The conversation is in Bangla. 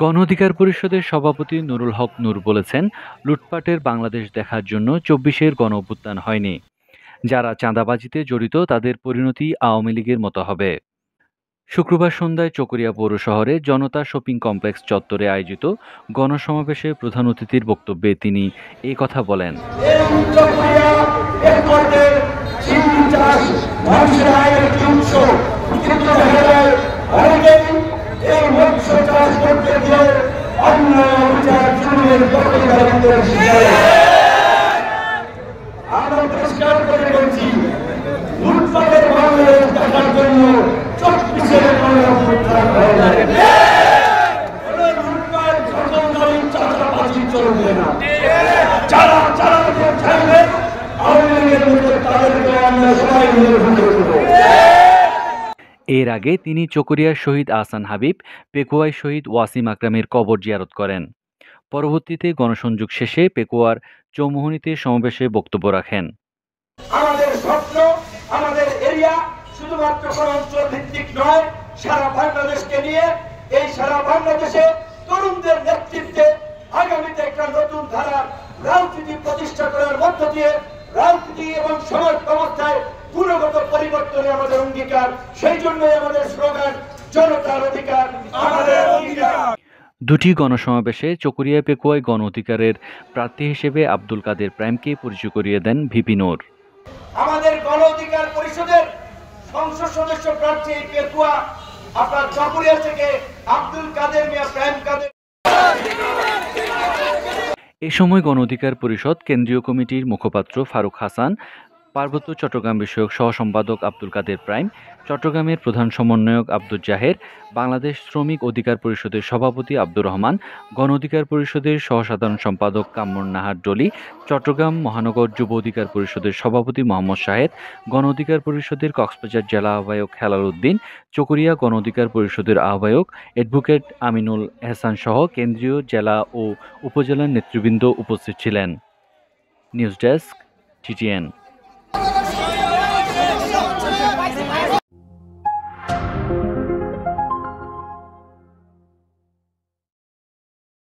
গণ অধিকার পরিষদের সভাপতি নুরুল হক নূর বলেছেন, লুটপাটের বাংলাদেশ দেখার জন্য ২৪-এর গণঅভ্যুত্থান হয়নি। যারা চাঁদাবাজিতে জড়িত তাদের পরিণতি আওয়ামী লীগের মতো হবে। শুক্রবার সন্ধ্যায় চকরিয়া পৌর শহরে জনতা শপিং কমপ্লেক্স চত্বরে আয়োজিত গণসমাবেশে প্রধান অতিথির বক্তব্যে তিনি এই কথা বলেন। এর আগে তিনি চকরিয়ার শহীদ আহসান হাবিব, পেকুয়ায় শহীদ ওয়াসিম আকরামের কবর জিয়ারত করেন। পরবর্তীতে গণসংযোগ শেষে পেকুয়ার চৌমুহনীতে সমাবেশে বক্তব্য রাখেন। আমাদের স্বপ্ন, আমাদের এরিয়া শুধুমাত্র কোন অঞ্চল ভিত্তিক নয়, সারা বাংলাদেশকে নিয়ে এই সারা বাংলাদেশে তরুণদের নেতৃত্বে আগামীতে একটা নতুন ধারার রাজনীতি প্রতিষ্ঠা করার মধ্য দিয়ে রাজনীতি এবং সমাজ ব্যবস্থায় গুণগত পরিবর্তনে আমাদের অঙ্গীকার। সেই জন্যই আমাদের স্লোগান জনতার অধিকার আমাদের অঙ্গীকার। দুটি গণসমাবেশে চকরিয়া পেকুয়ায় গণ অধিকারের প্রার্থী হিসেবে আব্দুল কাদের প্রাইমকে পরিচয় করিয়ে দেন ভিপি নূর। আমাদের গণ অধিকার পরিষদের সংসদ সদস্য প্রার্থী পেকুয়া আপনার চকরিয়া থেকে আব্দুল কাদের মিয়া প্রাইম কাদের। এ সময় গণ অধিকার পরিষদ কেন্দ্রীয় কমিটির মুখপাত্র ফারুক হাসান, পার্বত্য চট্টগ্রাম বিষয়ক সহ সম্পাদক আব্দুল কাদের প্রাইম, চট্টগ্রামের প্রধান সমন্বয়ক আব্দুল জাহের, বাংলাদেশ শ্রমিক অধিকার পরিষদের সভাপতি আব্দুর রহমান, গণ অধিকার পরিষদের সহসাধারণ সম্পাদক কামরুন নাহার ডলি, চট্টগ্রাম মহানগর যুব অধিকার পরিষদের সভাপতি মোহাম্মদ শাহেদ, গণ অধিকার পরিষদের কক্সবাজার জেলা আহ্বায়ক হেলাল উদ্দিন, চকরিয়া গণ অধিকার পরিষদের আহ্বায়ক অ্যাডভোকেট আমিনুল এহসান সহ কেন্দ্রীয়, জেলা ও উপজেলার নেতৃবৃন্দ উপস্থিত ছিলেন। News desk, TTN.